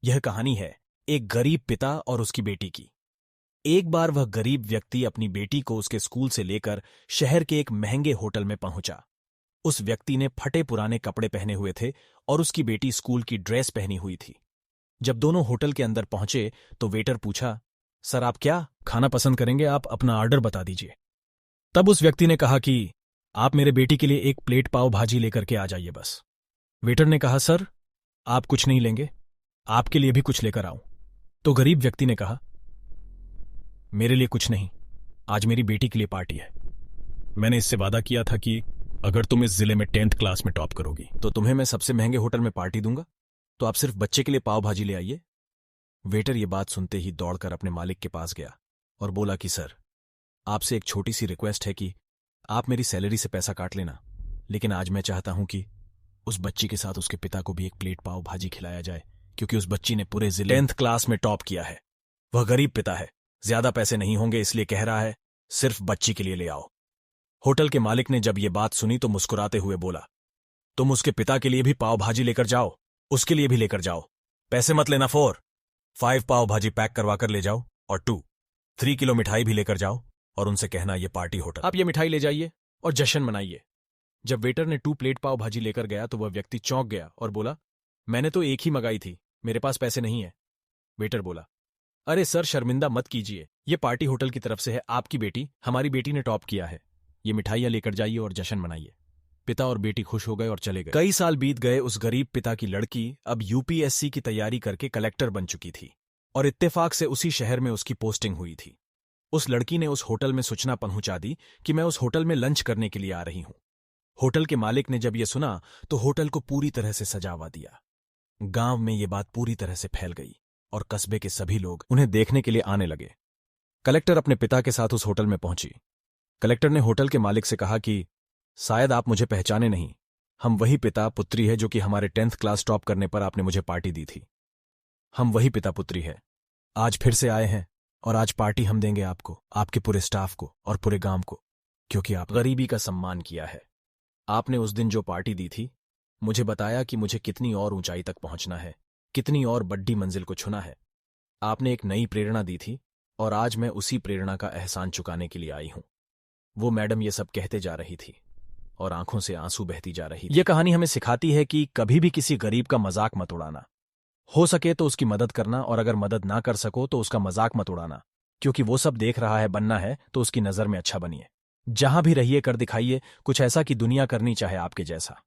यह कहानी है एक गरीब पिता और उसकी बेटी की। एक बार वह गरीब व्यक्ति अपनी बेटी को उसके स्कूल से लेकर शहर के एक महंगे होटल में पहुंचा। उस व्यक्ति ने फटे पुराने कपड़े पहने हुए थे और उसकी बेटी स्कूल की ड्रेस पहनी हुई थी। जब दोनों होटल के अंदर पहुंचे तो वेटर पूछा, सर आप क्या खाना पसंद करेंगे, आप अपना ऑर्डर बता दीजिए। तब उस व्यक्ति ने कहा कि आप मेरे बेटी के लिए एक प्लेट पाव भाजी लेकर के आ जाइए बस। वेटर ने कहा, सर आप कुछ नहीं लेंगे, आपके लिए भी कुछ लेकर आऊं। तो गरीब व्यक्ति ने कहा, मेरे लिए कुछ नहीं, आज मेरी बेटी के लिए पार्टी है। मैंने इससे वादा किया था कि अगर तुम इस जिले में 10th क्लास में टॉप करोगी तो तुम्हें मैं सबसे महंगे होटल में पार्टी दूंगा, तो आप सिर्फ बच्चे के लिए पाव भाजी ले आइए। वेटर ये बात सुनते ही दौड़कर अपने मालिक के पास गया और बोला कि सर आपसे एक छोटी सी रिक्वेस्ट है कि आप मेरी सैलरी से पैसा काट लेना, लेकिन आज मैं चाहता हूं कि उस बच्ची के साथ उसके पिता को भी एक प्लेट पाव भाजी खिलाया जाए, क्योंकि उस बच्ची ने पूरे जिले 10th क्लास में टॉप किया है। वह गरीब पिता है, ज्यादा पैसे नहीं होंगे, इसलिए कह रहा है सिर्फ बच्ची के लिए ले आओ। होटल के मालिक ने जब ये बात सुनी तो मुस्कुराते हुए बोला, तुम उसके पिता के लिए भी पाव भाजी लेकर जाओ, उसके लिए भी लेकर जाओ, पैसे मत लेना। 5 पाव भाजी पैक करवा कर ले जाओ और 3 किलो मिठाई भी लेकर जाओ और उनसे कहना ये पार्टी होटल, आप ये मिठाई ले जाइए और जश्न मनाइए। जब वेटर ने 2 प्लेट पाव भाजी लेकर गया तो वह व्यक्ति चौंक गया और बोला, मैंने तो एक ही मंगाई थी, मेरे पास पैसे नहीं है। वेटर बोला, अरे सर शर्मिंदा मत कीजिए, ये पार्टी होटल की तरफ से है, आपकी बेटी, हमारी बेटी ने टॉप किया है, ये मिठाइयां लेकर जाइए और जश्न मनाइए। पिता और बेटी खुश हो गए और चले गए। कई साल बीत गए। उस गरीब पिता की लड़की अब यूपीएससी की तैयारी करके कलेक्टर बन चुकी थी और इत्तेफाक से उसी शहर में उसकी पोस्टिंग हुई थी। उस लड़की ने उस होटल में सूचना पहुंचा दी कि मैं उस होटल में लंच करने के लिए आ रही हूं। होटल के मालिक ने जब यह सुना तो होटल को पूरी तरह से सजावा दिया। गांव में ये बात पूरी तरह से फैल गई और कस्बे के सभी लोग उन्हें देखने के लिए आने लगे। कलेक्टर अपने पिता के साथ उस होटल में पहुंची। कलेक्टर ने होटल के मालिक से कहा कि शायद आप मुझे पहचाने नहीं, हम वही पिता पुत्री है जो कि हमारे 10th क्लास टॉप करने पर आपने मुझे पार्टी दी थी। हम वही पिता पुत्री है, आज फिर से आए हैं और आज पार्टी हम देंगे आपको, आपके पूरे स्टाफ को और पूरे गांव को, क्योंकि आप गरीबी का सम्मान किया है। आपने उस दिन जो पार्टी दी थी, मुझे बताया कि मुझे कितनी और ऊंचाई तक पहुंचना है, कितनी और बड़ी मंजिल को छूना है। आपने एक नई प्रेरणा दी थी और आज मैं उसी प्रेरणा का एहसान चुकाने के लिए आई हूं। वो मैडम ये सब कहते जा रही थी और आंखों से आंसू बहती जा रही थी। ये कहानी हमें सिखाती है कि कभी भी किसी गरीब का मजाक मत उड़ाना। हो सके तो उसकी मदद करना, और अगर मदद ना कर सको तो उसका मजाक मत उड़ाना, क्योंकि वो सब देख रहा है, बनना है तो उसकी नजर में अच्छा बनिए। जहां भी रहिए कर दिखाइए कुछ ऐसा कि दुनिया करनी चाहे आपके जैसा।